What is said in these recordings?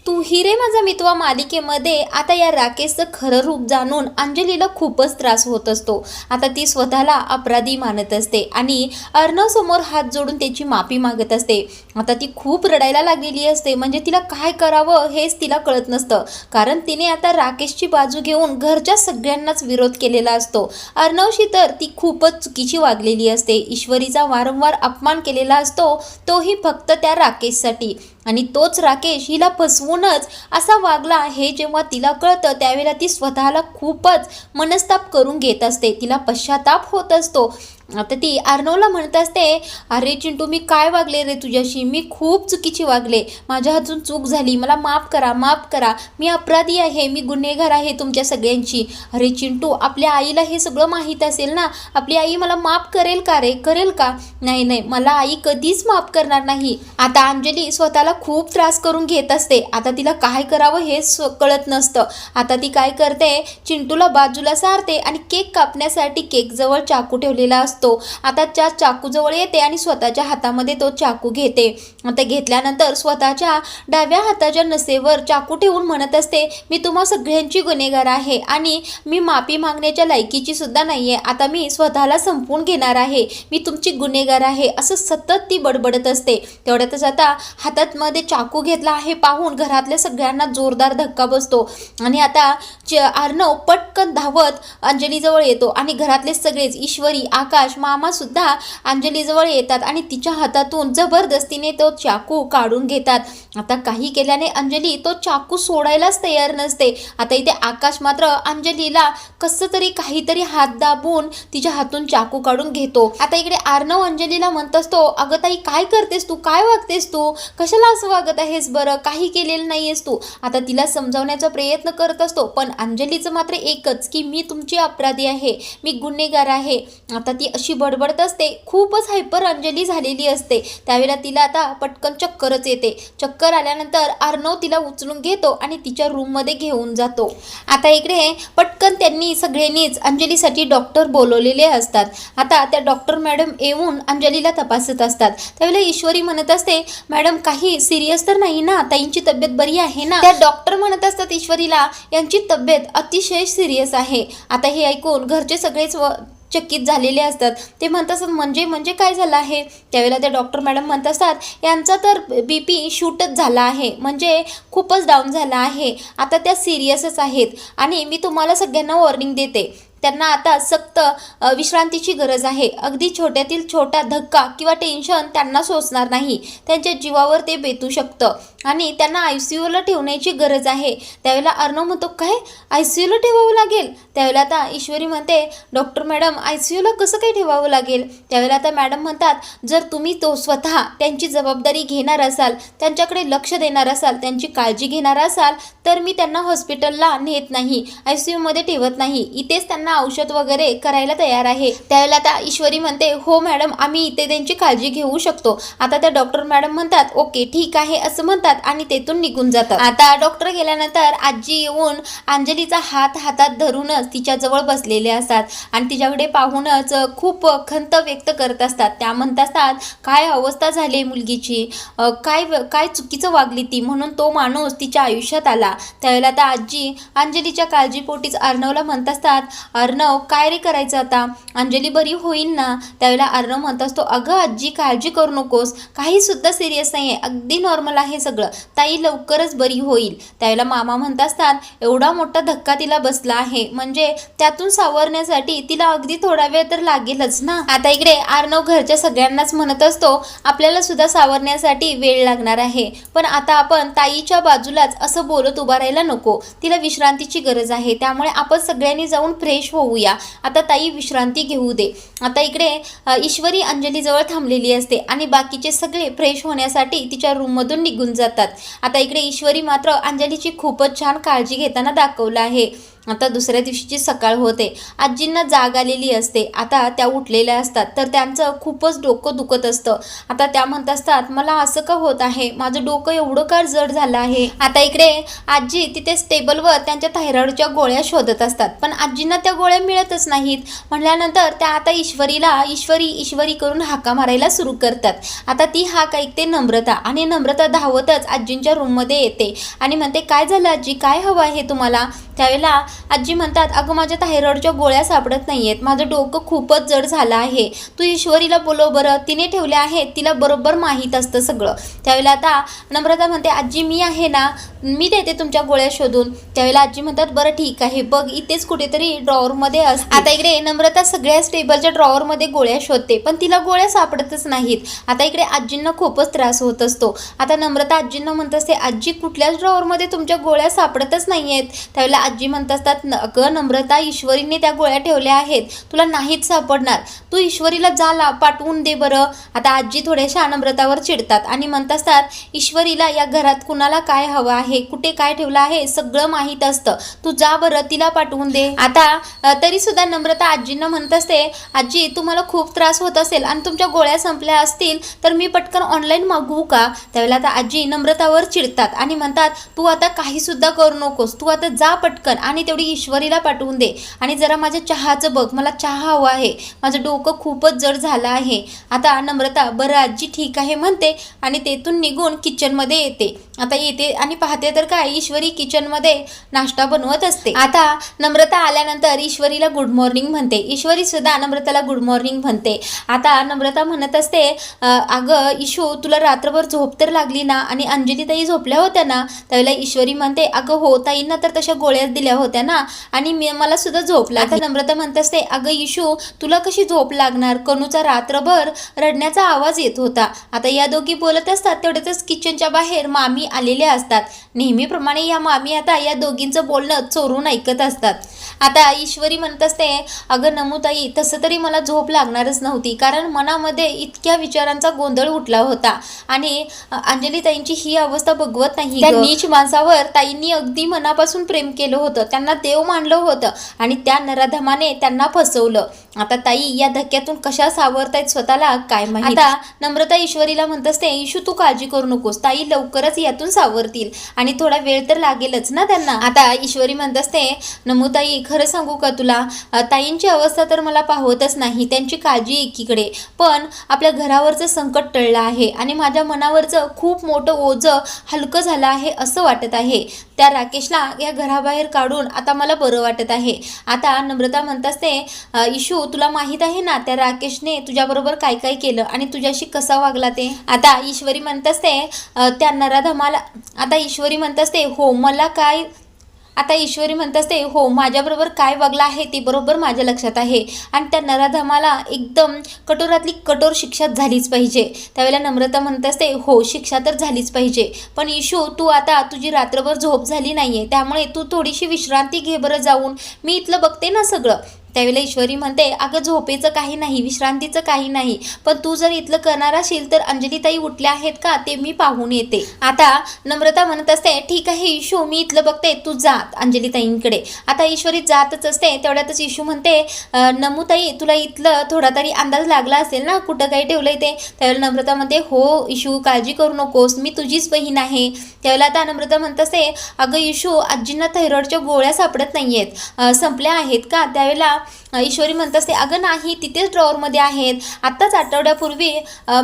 तू हिरे माझा मितवा मालिकेमध्ये आता या राकेशचं खरं रूप जाणून अंजलीला खूपच त्रास होत असतो। आता ती स्वतःला अपराधी मानत असते आणि अर्णव समोर हात जोडून त्याची माफी मागत असते। आता ती खूप रडायला लागलेली असते, म्हणजे तिला काय करावं हेच तिला कळत नसतं, कारण तिने आता राकेशची बाजू घेऊन घरच्या सगळ्यांनाच विरोध केलेला असतो। अर्णवशी तर ती खूपच चुकीची वागलेली असते, ईश्वरीचा वारंवार अपमान केलेला असतो, तोही फक्त त्या राकेशसाठी। आणि तोच राकेश हिला फसवूनच असा वागला हे जेव्हा तिला कळतं त्यावेळेला ती स्वतःला खूपच मनस्ताप करून घेत असते, तिला पश्चाताप होत असतो। आता ती अर्णवला म्हणत असते, अरे चिंटू मी काय वागले रे तुझ्याशी, मी खूप चुकीची वागले, माझ्या हातून चूक झाली, मला माफ करा माफ करा, मी अपराधी आहे, मी गुन्हेगार आहे तुमच्या सगळ्यांची। अरे चिंटू आपल्या आईला हे सगळं माहीत असेल ना, आपली आई मला माफ करेल का रे, करेल का? नाही नाही, मला आई कधीच माफ करणार नाही। आता अंजली स्वतःला खूप त्रास करून घेत असते, आता तिला काय करावं हेच कळत नसतं। आता ती काय करते, चिंटूला बाजूला सारते आणि केक कापण्यासाठी केक जवळ चाकू ठेवलेला असतो। आता त्या चाकू जवळ येते आणि स्वतःच्या हातामध्ये तो चाकू घेते। आता घेतल्यानंतर स्वतःच्या डाव्या हाताच्या नसेवर चाकू ठेवून म्हणत असते, मी तुम्हा सगळ्यांची गुन्हेगार आहे आणि मी माफी मागण्याच्या लायकीची सुद्धा नाहीये, आता मी स्वतःला संपवून घेणार आहे, मी तुमची गुन्हेगार आहे, असं सतत ती बडबडत असते। तेवढ्यातच आता हातात मध्ये चाकू घेतला आहे पाहून घरातल्या सगळ्यांना जोरदार धक्का बसतो आणि आता अर्णव पटकन धावत अंजलीजवळ येतो आणि घरातले सगळेच ईश्वरी, आकाश, मामा सुद्धा अंजलीजवळ येतात आणि तिच्या हातातून जबरदस्तीने तो चाकू काढून घेतात। आता काही केल्याने अंजली तो चाकू सोडायलाच तयार नसते। आता इथे आकाश मात्र अंजलीला कसं तरी काहीतरी हात दाबून तिच्या हातून चाकू काढून घेतो। आता इकडे अर्णव अंजलीला म्हणत असतो, अगं ताई काय करतेस तू, काय वागतेस तू, कशाला असं वागत आहेस बरं, काही केलेलं नाहीयेस तू। आता तिला समजावण्याचा प्रयत्न करत असतो, पण अंजलीचं मात्र एकच की मी तुमची अपराधी आहे, मी गुन्हेगार आहे। आता ती अशी बडबडत असते, खूपच हायपर अंजली झालेली असते। त्यावेळेला तिला आता पटकन चक्करच येते। चक्कर आल्यानंतर अर्णव तिला उचलून घेतो आणि तिच्या रूममध्ये घेऊन जातो। आता इकडे पटकन त्यांनी सगळ्यांनीच अंजलीसाठी डॉक्टर बोलवलेले असतात। आता त्या डॉक्टर मॅडम येऊन अंजलीला तपासत असतात। त्यावेळेला ईश्वरी म्हणत असते, मॅडम काही सिरियस तर नाही ना, ताईंची तब्येत बरी आहे ना? त्या डॉक्टर म्हणत असतात ईश्वरीला, यांची तब्येत अतिशय सिरियस आहे। आता हे ऐकून घरचे सगळेच चकित झालेले असतात। ते म्हणत असतात, म्हणजे काय झालं आहे? त्यावेळेला त्या डॉक्टर मॅडम म्हणत असतात, यांचा तर BP शूटच झाला आहे, म्हणजे खूपच डाऊन झाला आहे, आता त्या सिरियसच आहेत आणि मी तुम्हाला सगळ्यांना वॉर्निंग देते, त्यांना आता सक्त विश्रांतीची गरज आहे। अगदी छोट्यातील छोटा धक्का किंवा टेन्शन त्यांना सोसणार नाही, त्यांच्या जीवावर ते बेतू शकतं आणि त्यांना ICUला ठेवण्याची गरज आहे। त्यावेळेला अर्णव म्हणतो, काय ICUला ठेवावं लागेल? त्यावेळेला आता ईश्वरी म्हणते, डॉक्टर मॅडम ICUला कसं काय ठेवावं लागेल? त्यावेळेला आता मॅडम म्हणतात, जर तुम्ही तो स्वतः त्यांची जबाबदारी घेणार असाल, त्यांच्याकडे लक्ष देणार असाल, त्यांची काळजी घेणार असाल, तर मी त्यांना हॉस्पिटलला नेत नाही, ICUमध्ये ठेवत नाही, इथेच त्यांना औषध वगैरे करायला तयार आहे। त्यावेळेला आता ईश्वरी म्हणते, हो मॅडम आम्ही इथे त्यांची काळजी घेऊ शकतो। आता त्या डॉक्टर मॅडम म्हणतात, ओके ठीक आहे असं म्हणतात आणि तेथून निघून जातात। आता डॉक्टर गेल्यानंतर आजी येऊन अंजलीचा हात हातात धरूनच तिच्या जवळ बसलेले असतात आणि तिच्याकडे पाहूनच खूप खंत व्यक्त करत असतात। त्या म्हणत असतात, काय अवस्था झाली मुलगीची, काय चुकीचं वागली ती, म्हणून तो माणूस तिच्या आयुष्यात आला। त्यावेळेला आता आजी अंजलीच्या काळजीपोटीच अर्णवला म्हणत असतात, अर्णव काय रे करायचं आता, अंजली बरी होईल ना? त्यावेळेला अर्णव म्हणत असतो, अगं आजी काळजी करू नकोस, काही सुद्धा सिरियस नाहीये, अगदी नॉर्मल आहे सगळं, ताई लवकरच बरी होईल। त्यावेळेला मामा म्हणत असतात, एवढा मोठा धक्का तिला बसला आहे, म्हणजे त्यातून सावरण्यासाठी तिला अगदी थोडा वेळ तर लागेलच ना। आता इकडे अर्णव घरच्या सगळ्यांनाच म्हणत असतो, आपल्याला सुद्धा सावरण्यासाठी वेळ लागणार आहे, पण आता आपण ताईच्या बाजूलाच असं बोलत उभा राहायला नको, तिला विश्रांतीची गरज आहे, त्यामुळे आपण सगळ्यांनी जाऊन फ्रेश होऊया, आता ताई विश्रांती घेऊ दे। आता इकडे ईश्वरी अंजलीजवळ थांबलेली असते आणि बाकीचे सगळे फ्रेश होण्यासाठी तिच्या रूममधून निघून जातात। आता इकडे ईश्वरी मात्र अंजलीची खूपच छान काळजी घेताना दाखवलं आहे। आता दुसऱ्या दिवशीची सकाळ होते. आजींना जाग आलेली असते. आता त्या उठलेल्या असतात, तर त्यांचं खूपच डोकं दुखत असतं. आता त्या म्हणत असतात, मला असं का होत आहे, माझं डोकं एवढं का जड झालं आहे. आता इकडे आजी तिथे टेबलवर त्यांच्या थायरॉइडच्या गोळ्या शोधत असतात, पण आजींना त्या गोळ्या मिळतच नाहीत. म्हटल्यानंतर त्या आता ईश्वरीला ईश्वरी ईश्वरी करून हाका मारायला सुरू करतात. आता ती हाक ऐकते नम्रता, आणि नम्रता धावतच आजींच्या रूममध्ये येते आणि म्हणते, काय झालं आजी, काय हवं आहे तुम्हाला. त्यावेळेला आजी म्हणतात, अगं माझ्या थायरॉइडच्या गोळ्या सापडत नाहीयेत, माझं डोकं खूपच जड झालं आहे, तू ईश्वरीला बोलव बरं, तिने ठेवले आहेत, तिला बरोबर माहीत असतं सगळं. त्यावेळेला आता नम्रता म्हणते, आजी मी आहे ना, मी देते तुमच्या गोळ्या शोधून. त्यावेळेला आजी म्हणतात, बरं ठीक आहे, बघ इथेच कुठेतरी ड्रॉवरमध्ये असते. आता इकडे नम्रता सगळ्या टेबलच्या ड्रॉवरमध्ये गोळ्या शोधते, पण तिला गोळ्या सापडतच नाहीत. आता इकडे आजींना खूपच त्रास होत असतो. आता नम्रता आजींना म्हणत असते, आजी कुठल्याच ड्रॉवरमध्ये तुमच्या गोळ्या सापडतच नाहीयेत. त्यावेळेला आजी म्हणत असतात, अगं नम्रता, ईश्वरीने त्या गोळ्या ठेवल्या आहेत, तुला नाहीच सापडणार, तू ईश्वरीला जाला पाठवून दे बरं. आता आजी थोड्याशा नम्रतावर चिडतात आणि म्हणत असतात, ईश्वरीला या घरात कुणाला काय हवं आहे, कुठे काय ठेवलं आहे सगळं माहीत असतं, तू जा बरं, तिला पाठवून दे. आता तरी सुद्धा नम्रता आजींना म्हणत असते, आजी तुम्हाला खूप त्रास होत असेल आणि तुमच्या गोळ्या संपल्या असतील तर मी पटकन ऑनलाईन मागवू का. त्यावेळेला आता आजी नम्रतावर चिडतात आणि म्हणतात, तू आता काही सुद्धा करू नकोस, तू आता जा पटकन आणि तेवढी ईश्वरीला पाठवून दे, आणि जरा माझ्या चहाचं बघ, मला चहा हवा आहे, माझं डोकं खूपच जड झालं आहे. आता नम्रता बरं आजी ठीक आहे म्हणते आणि तेथून निघून किचनमध्ये येते. आता येते आणि पाहते तर काय, ईश्वरी किचनमध्ये नाश्ता बनवत असते. आता नम्रता आल्यानंतर ईश्वरीला गुड मॉर्निंग म्हणते, ईश्वरी सुद्धा नम्रताला गुड मॉर्निंग म्हणते. आता नम्रता म्हणत असते, अगं ईशू तुला रात्रभर झोप तर लागली ना, आणि अंजली ताई झोपल्या होत्या ना. त्यावेळेला ईश्वरी म्हणते, अगं हो, ताईंना तर तशा गोळ्याच दिल्या होत्या ना, आणि मला सुद्धा झोप लागली. आता नम्रता म्हणत असते, अगं ईशू तुला कशी झोप लागणार, कनूचा रात्रभर रडण्याचा आवाज येत होता. आता या दोघी बोलत असतात, तेवढ्यातच किचनच्या बाहेर मामी आलेल्या असतात. नेहमीप्रमाणे या मामी आता या दोघींचं बोलणं चोरून ऐकत असतात. आता ईश्वरी म्हणत असते, अगं नमुताई तसं तरी मला झोप लागणारच नव्हती, कारण मनामध्ये इतक्या विचारांचा गोंधळ उठला होता, आणि अंजली ताईंची ही अवस्था बघवत नाही. त्या नीच माणसावर ताईंनी अगदी मनापासून प्रेम केलं होतं, त्यांना देव मानलं होतं, आणि त्या नराधमाने त्यांना फसवलं. आता ताई या धक्क्यातून कशा सावरतायत स्वतःला काय माहिती. आता नम्रता ईश्वरीला म्हणत असते, ईशू तू काळजी करू नकोस, ताई लवकरच यातून सावरतील, आणि थोडा वेळ तर लागेलच ना त्यांना. आता ईश्वरी म्हणत असते, नमुताई खरं सांगू का तुला, ताईंची अवस्था तर मला पाहतच नाही, त्यांची काळजी एकीकडे, पण आपल्या घरावरचं संकट टळलं आहे आणि माझ्या मनावरचं खूप मोठं ओझं हलकं झालं आहे असं वाटत आहे. त्या राकेशला या घराबाहेर काढून आता मला बरं वाटत आहे. आता नम्रता म्हणत असते, ईशू तुला माहीत आहे ना त्या राकेशने तुझ्याबरोबर काय काय केलं आणि तुझ्याशी कसा वागला ते. आता ईश्वरी म्हणत असते, त्या नराधमाला, आता ईश्वरी म्हणत असते, हो मला काय, आता ईश्वरी म्हणत असते, हो माझ्याबरोबर काय वागला आहे ते बरोबर माझ्या लक्षात आहे, आणि त्या नराधमाला एकदम कठोरातली कठोर शिक्षा झालीच पाहिजे. त्यावेळेला नम्रता म्हणत असते, हो शिक्षा तर झालीच पाहिजे, पण ईशू तू आता तुझी रात्रभर झोप झाली नाहीये, त्यामुळे तू थोडीशी विश्रांती घे बरं जाऊन, मी इथलं बघते ना सगळं. त्यावेळेला ईश्वरी म्हणते, अगं झोपेचं काही नाही, विश्रांतीचं काही नाही, पण तू जर इथलं करणार असेल तर अंजलीताई उठल्या आहेत का ते मी पाहून येते. आता नम्रता म्हणत असते, ठीक आहे ईशू मी इथलं बघते, तू जा अंजलीताईंकडे. आता ईश्वरी जातच असते, तेवढ्यातच ईशू म्हणते, नमुताई तुला इथलं थोडा तरी अंदाज लागला असेल ना कुठं काही ठेवलंय ते. त्यावेळेला नम्रता म्हणते, हो ईशू काळजी करू नकोस, मी तुझीच बहीण आहे. त्यावेळेला आता नम्रता म्हणत असते, अगं ईशू आजींना थायरॉइडच्या गोळ्या सापडत नाहीयेत, संपल्या आहेत का. त्यावेळेला ईश्वरी म्हणत असते, अगं नाही तिथेच ड्रॉवरमध्ये आहेत, आत्ताच आठवड्यापूर्वी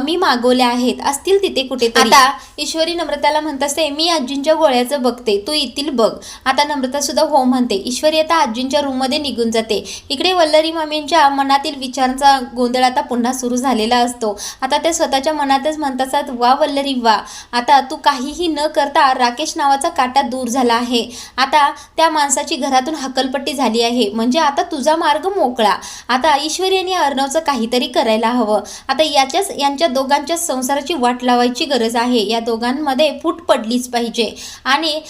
मी मागवल्या आहेत, असतील तिथे कुठेतरी. आता ईश्वरी नम्रताला म्हणत असते, मी आजींच्या गोळ्याचं बघते, तू येतील बघ. आता नम्रता सुद्धा हो म्हणते. ईश्वरी आता आजींच्या रूममध्ये निघून जाते. इकडे वल्लरी मामींच्या मनातील विचारांचा गोंधळ आता पुन्हा सुरू झालेला असतो. आता ते स्वतःच्या मनातच म्हणत असतात, वा वल्लरी वा, आता तू काहीही न करता राकेश नावाचा काटा दूर झाला आहे, आता त्या माणसाची घरातून हकलपट्टी झाली आहे, म्हणजे आता तुझा मार्ग मोकळा. आता ईश्वरी आणि अर्णवचं काहीतरी करायला हवं. आता यांच्या दोघांच्या संसाराची वाट लावायची गरज आहे. या दोघांमध्ये फूट पडलीच पाहिजे आणि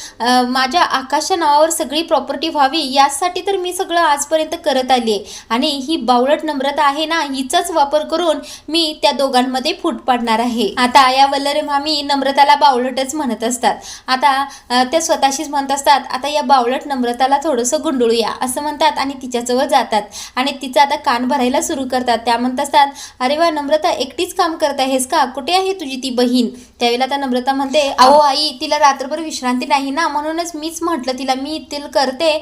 माझ्या आकाशच्या नावावर सगळी प्रॉपर्टी व्हावी यासाठी तर मी सगळं आजपर्यंत करत आली आहे. आणि ही बावळट नम्रता आहे ना, हिचाच वापर करून मी त्या दोघांमध्ये फूट पाडणार आहे. आता या वल्लरी मामी नम्रताला बावळटच म्हणत असतात. आता त्या स्वतःशीच म्हणत असतात, आता या बावळट नम्रताला थोडंसं गुंडळूया असं म्हणतात आणि तिच्याजवळ जातात आणि तिचं आता कान भरायला सुरू करतात. त्या म्हणत असतात, अरे वा नम्रता, एकटीच काम करत आहेस का? कुठे आहे तुझी ती बहीण? त्यावेळेला आता नम्रता म्हणते, अहो आई, तिला रात्रभर विश्रांती नाही ना, म्हणूनच मीच म्हटलं तिला मी तिला करते,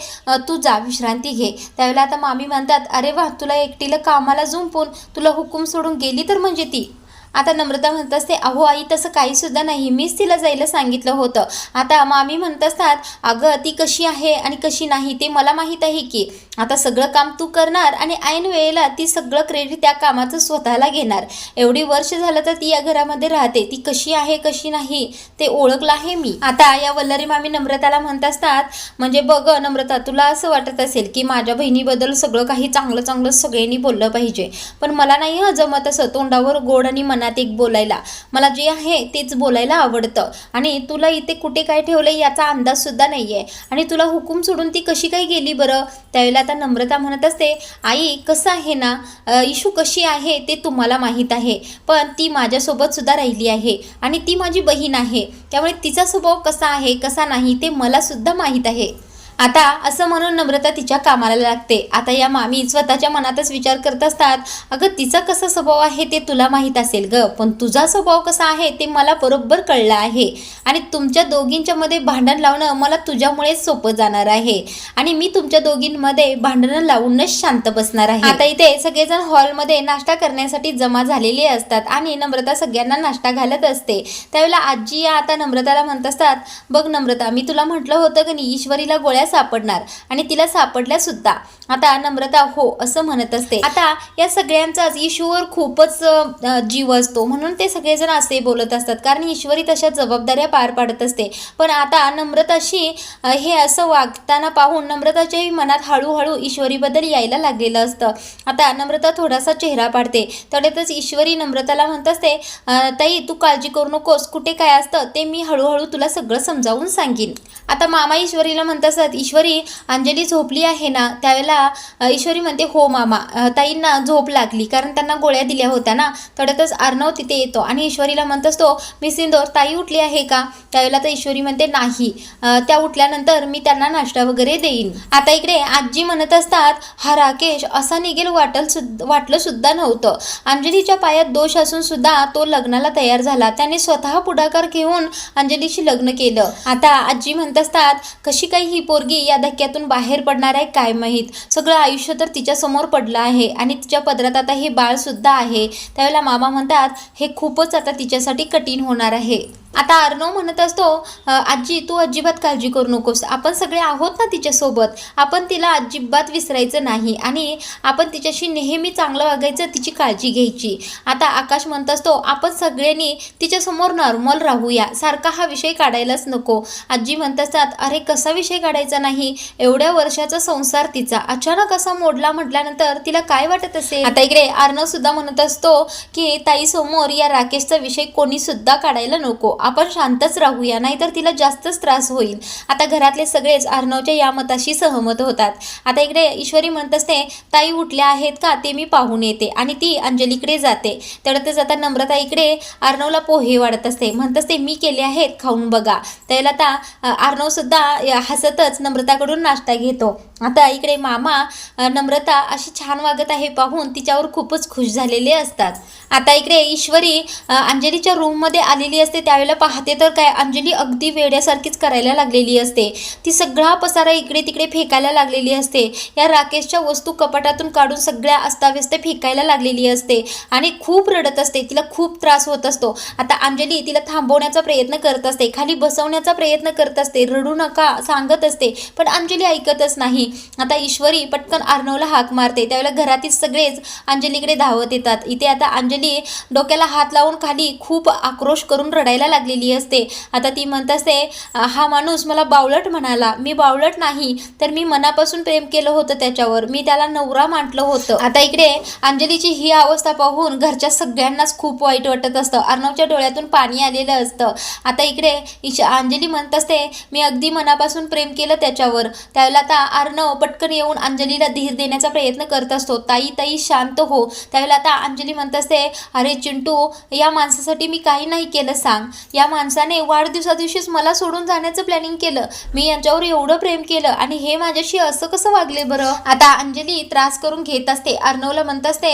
तू जा विश्रांती घे. त्यावेळेला आता मामी म्हणतात, अरे वा, तुला एकटीला कामाला झुंपून तुला हुकूम सोडून गेली तर म्हणजे ती. आता नम्रता म्हणत असते, अहो आई, तसं काही सुद्धा नाही, मीच तिला जायला सांगितलं होतं. आता मामी म्हणत असतात, अगं ती कशी आहे आणि कशी नाही ते मला माहीत आहे की. आता सगळं काम तू करणार आणि ऐन वेळेला ती सगळं क्रेडिट त्या कामाचं स्वतःला घेणार. एवढी वर्ष झालं तर ती या घरामध्ये राहते, ती कशी आहे कशी नाही ते ओळखलं आहे मी. आता या वल्लरी मामी नम्रताला म्हणत असतात, म्हणजे बघ नम्रता, तुला असं वाटत असेल की माझ्या बहिणीबद्दल सगळं काही चांगलं चांगलं सगळ्यांनी बोललं पाहिजे, पण मला नाही जमत असं तोंडावर गोड आणि मनात एक बोलायला. मला जे आहे तेच बोलायला आवडतं आणि तुला इथे कुठे काय ठेवलंय याचा अंदाज सुद्धा नाहीये आणि तुला हुकूम सोडून ती कशी काय गेली बरं? त्यावेळेला आता नम्रता म्हणत असते, आई कसं आहे ना, इशू कशी आहे ते तुम्हाला माहीत आहे, पण ती माझ्यासोबत सुद्धा राहिली आहे आणि ती माझी बहीण आहे, त्यामुळे तिचा स्वभाव कसा आहे कसा नाही ते मला सुद्धा माहीत आहे. आता असं म्हणून नम्रता तिच्या कामाला लागते. आता या मामी स्वतःच्या मनातच विचार करत असतात, अगं तिचा कसा स्वभाव आहे ते तुला माहीत असेल ग, पण तुझा स्वभाव कसा आहे ते मला बरोबर कळलं आहे आणि तुमच्या दोघींच्या मध्ये भांडण लावणं मला तुझ्यामुळेच सोपं जाणार आहे आणि मी तुमच्या दोघींमध्ये भांडणं लावूनच शांत बसणार आहे. आता इथे सगळेजण हॉलमध्ये नाश्ता करण्यासाठी जमा झालेले असतात आणि नम्रता सगळ्यांना नाश्ता घालत असते. त्यावेळेला आजी या आता नम्रताला म्हणत असतात, बघ नम्रता, मी तुला म्हटलं होतं की नाही ईश्वरीला गोळ्या सापडणार आणि तिला सापडल्या सुद्धा. आता नम्रता हो असं म्हणत असते. आता या सगळ्यांचाच ईश्वर खूपच जीव असतो म्हणून ते सगळेजण असे बोलत असतात, कारण ईश्वरी तशा जबाबदाऱ्या पार पाडत असते. पण आता नम्रताशी हे असं वागताना पाहून नम्रताच्याही मनात हळूहळू ईश्वरीबद्दल यायला लागलेलं असतं. आता नम्रता थोडासा चेहरा पाडते. तेवढ्यातच ईश्वरी नम्रताला म्हणत असते, ताई तू काळजी करू नकोस, कुठे काय असतं ते मी हळूहळू तुला सगळं समजावून सांगेन. आता मामा ईश्वरीला म्हणत असतात, ईश्वरी अंजली झोपली आहे ना? त्यावेळेला ईश्वरी म्हणते, हो मामा, ताईंना झोप लागली कारण त्यांना गोळ्या दिल्या होत्या ना. तेवढ्यातच अर्णव तिथे येतो आणि ईश्वरीला म्हणत असतो, मिस इंदोर ताई उठली आहे का? त्यावेळेला तर ईश्वरी म्हणते, नाही, त्या उठल्यानंतर मी त्यांना नाश्ता वगैरे देईन. आता इकडे आजी म्हणत असतात, हा राकेश असा निघेल वाटलं सुद्धा नव्हतं. अंजलीच्या पायात दोष असून सुद्धा तो लग्नाला तयार झाला, त्याने स्वतः पुढाकार घेऊन अंजलीशी लग्न केलं. आता आजी म्हणत असतात, कशी काही ही पोरगी या धक्क्यातून बाहेर पडणार आहे काय माहीत. सगळं आयुष्य तर तिच्या समोर पडलं आहे आणि तिच्या पदरात आता हे बाळ सुद्धा आहे. त्यावेळेला मामा म्हणतात, हे खूपच आता तिच्यासाठी कठीण होणार आहे. आता अर्णव म्हणत असतो, आजी तू अजिबात काळजी करू नकोस, आपण सगळे आहोत ना तिच्यासोबत, आपण तिला अजिबात विसरायचं नाही आणि आपण तिच्याशी नेहमी चांगलं वागायचं, तिची काळजी घ्यायची. आता आकाश म्हणत असतो, आपण सगळ्यांनी तिच्यासमोर नॉर्मल राहूया, सारखा हा विषय काढायलाच नको. आजी म्हणत असतात, अरे कसा विषय काढायचा नाही, एवढ्या वर्षाचा संसार तिचा अचानक असा मोडला म्हटल्यानंतर तिला काय वाटत असेल. आता इकडे अर्णव सुद्धा म्हणत असतो की ताई समोर या राकेशचा विषय कोणी सुद्धा काढायला नको, आपण शांतच राहूया, नाहीतर तिला जास्तच त्रास होईल. आता घरातले सगळेच अर्णवच्या या मताशी सहमत होतात. आता इकडे ईश्वरी म्हणत असते, ताई उठल्या आहेत का ते मी पाहून येते आणि ती अंजलीकडे जाते. तेवढ्यातच आता नम्रता इकडे अर्णवला पोहे वाढत असते, म्हणत असते, मी केले आहेत, खाऊन बघा. त्याला आता अर्णव सुद्धा हसतच नम्रताकडून नाश्ता घेतो. आता इकडे मामा नम्रता अशी छान वागत आहे पाहून तिच्यावर खूपच खुश झालेले असतात. आता इकडे ईश्वरी अंजलीच्या रूममध्ये आलेली असते. त्यावेळेला पाहते तर काय, अंजली अगदी वेड्यासारखीच करायला लागलेली असते. ती सगळा पसारा इकडे तिकडे फेकायला लागलेली असते. या राकेशच्या वस्तू कपाटातून काढून सगळ्या अस्ताव्यस्त फेकायला लागलेली असते आणि खूप रडत असते. तिला खूप त्रास होत असतो. आता अंजली तिला थांबवण्याचा प्रयत्न करत असते, खाली बसवण्याचा प्रयत्न करत असते, रडू नका सांगत असते, पण अंजली ऐकतच नाही. आता ईश्वरी पटकन अर्णवला हाक मारते. त्यावेळेला घरातील सगळेच अंजलीकडे धावत येतात. इथे आता अंजली डोक्याला हात लावून खाली खूप आक्रोश करून रडायला लागते. लागलेली असते. आता ती म्हणत असते हा माणूस मला बावळट म्हणाला, मी बावळट नाही तर मी मनापासून प्रेम केलं होतं त्याच्यावर, मी त्याला नवरा म्हटलं होतं. आता इकडे अंजलीची ही अवस्था पाहून घरच्या सगळ्यांनाच खूप वाईट वाटत असतं. अर्णवच्या डोळ्यातून पाणी आलेलं असतं. आता इकडे अंजली म्हणत असते मी अगदी मनापासून प्रेम केलं त्याच्यावर. त्यावेळेला आता अर्णव पटकन येऊन अंजलीला धीर देण्याचा प्रयत्न करत असतो. ताई ताई शांत हो. त्यावेळेला आता अंजली म्हणत असते अरे चिंटू, या माणसासाठी मी काही नाही केलं सांग. या माणसाने वाढदिवसा दिवशीच मला सोडून जाण्याचं प्लॅनिंग केलं. मी यांच्यावर एवढं प्रेम केलं आणि हे माझ्याशी असं कसं वागले बरं. आता अंजली त्रास करून घेत असते. अर्णवला म्हणत असते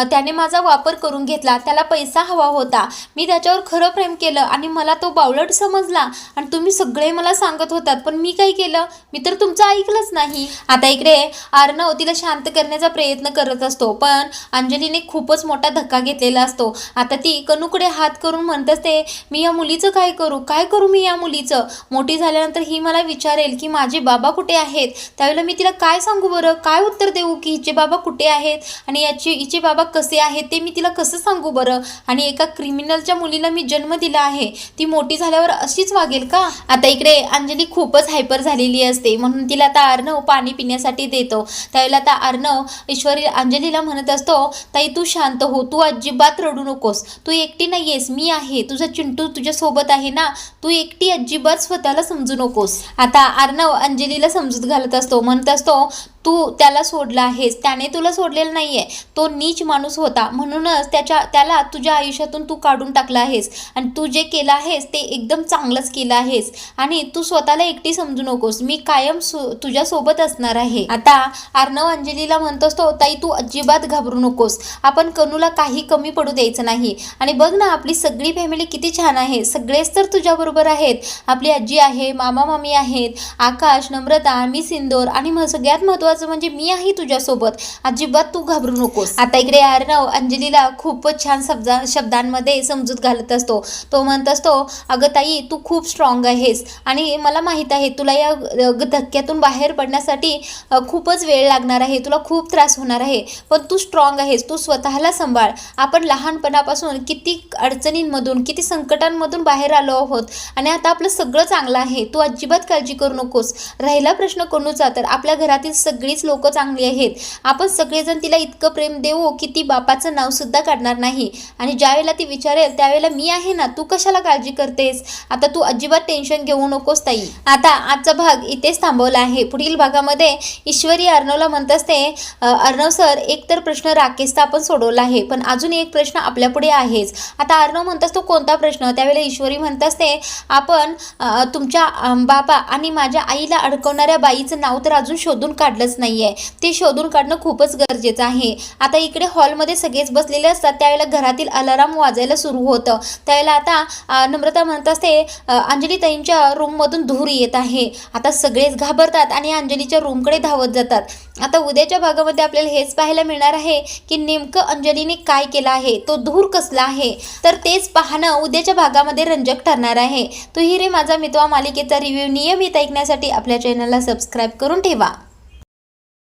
त्याने माझा वापर करून घेतला, त्याला पैसा हवा होता, मी त्याच्यावर खरं प्रेम केलं आणि मला तो बावळट समजला आणि तुम्ही सगळे मला सांगत होतात, पण मी काय केलं, मी तर तुमचं ऐकलंच नाही. आता इकडे अर्णव तिला शांत करण्याचा प्रयत्न करत असतो, पण अंजलीने खूपच मोठा धक्का घेतलेला असतो. आता ती कनूकडे हात करून म्हणत असते मी या मुलीचं काय करू मी या मुलीचं. मोठी झाल्यानंतर ही मला विचारेल की माझे बाबा कुठे आहेत, त्यावेळेला मी तिला काय सांगू बरं, काय उत्तर देऊ की हिचे बाबा कुठे आहेत आणि हिचे बाबा कसे आहेत ते मी तिला कसं सांगू बरं. आणि एका क्रिमिनलच्या मुलीला मी जन्म दिला आहे, ती मोठी झाल्यावर अशीच वागेल का. आता इकडे अंजली खूपच हायपर झालेली असते, म्हणून तिला आता अर्णव पाणी पिण्यासाठी देतो. त्यावेळेला आता अर्णव ईश्वरी अंजलीला म्हणत असतो ताई तू शांत हो, तू अजिबात रडू नकोस, तू एकटी नाही आहेस, मी आहे, तुझा चिंटू तुझ्या सोबत आहे ना, तू एकटी अजिबात स्वतःला समजू नकोस. आता अर्णव अंजलीला समजूत घालत असतो, म्हणत असतो तू त्याला सोडला आहेस, त्याने तुला सोडलेलं नाहीये, तो नीच माणूस होता, म्हणूनच त्याला तुझ्या आयुष्यातून तू काढून टाकला आहेस आणि तू जे केलं आहेस ते एकदम चांगलंच केलं आहेस आणि तू स्वतःला एकटी समजू नकोस, मी कायम तुझ्या सोबत असणार आहे. आता अर्णव अंजलीला म्हणत असतो ताई तू अजिबात घाबरू नकोस, आपण कनूला काही कमी पडू द्यायचं नाही. आणि बघ ना आपली सगळी फॅमिली किती छान आहे, सगळेच तर तुझ्याबरोबर आहेत, आपली आजी आहे, मामा मामी आहेत, आकाश, नम्रता, मी सिंदूर आणि सगळ्यात महत्त्वाचं म्हणजे मी आहे तुझ्यासोबत, अजिबात तू घाबरू नकोस. आता इकडे अर्णव अंजलीला खूपच छान शब्दांमध्ये समजूत घालत असतो. तो म्हणत असतो अगं ताई तू खूप स्ट्रॉंग आहेस आणि मला माहीत आहे तुला या धक्क्यातून बाहेर पडण्यासाठी खूपच वेळ लागणार आहे, तुला खूप त्रास होणार आहे, पण तू स्ट्रॉंग आहेस, तू स्वतःला सांभाळ. आपण लहानपणापासून किती अडचणींमधून किती संकटांमधून बाहेर आलो आहोत आणि आता आपलं सगळं चांगलं आहे, तू अजिबात काळजी करू नकोस. राहिला प्रश्न कनूचा तर आपल्या घरातील सगळीच लोक चांगली आहेत, आपण सगळेजण तिला इतकं प्रेम देऊ की ती बापाचं नाव सुद्धा काढणार नाही आणि ज्यावेळेला ती विचारेल त्यावेळेला मी आहे ना, तू कशाला काळजी करतेस, आता तू अजिबात टेन्शन घेऊ नकोस ताई. आता आजचा भाग इथेच थांबवला आहे. पुढील भागामध्ये ईश्वरी अर्णवला म्हणत असते अर्णव सर एक तर प्रश्न राकेशचा आपण सोडवला आहे, पण अजून एक प्रश्न आपल्या पुढे आहेच. आता अर्णव म्हणत असतो कोणता प्रश्न. त्यावेळेला ईश्वरी म्हणत असते आपण तुमच्या बाबा आणि माझ्या आईला अडकवणाऱ्या बाईचं नाव तर अजून शोधून काढलंच नाहीये, ते शोधून काढणं खूपच गरजेचं आहे. आता इकडे हॉलमध्ये सगळेच बसलेले असतात, त्यावेळेला घरातील अलाराम वाजायला सुरू होतं. त्यावेळेला आता नम्रता म्हणत असते अंजली ताईंच्या रूममधून धूर येत आहे. आता सगळेच घाबरतात आणि अंजलीच्या रूमकडे धावत जातात. आता उद्याच्या भागामध्ये आपल्याला हेच पाहायला मिळणार आहे की नेमकं अंजलीने काय केलं आहे, तो धूर कसला आहे, तर तेच पाहणं उद्याच्या भागामध्ये रंजक ठरणार आहे. तो ही रे माझा मितवा मालिकेचा रिव्ह्यू नियमित ऐकण्यासाठी आपल्या चॅनलला सबस्क्राईब करून ठेवा.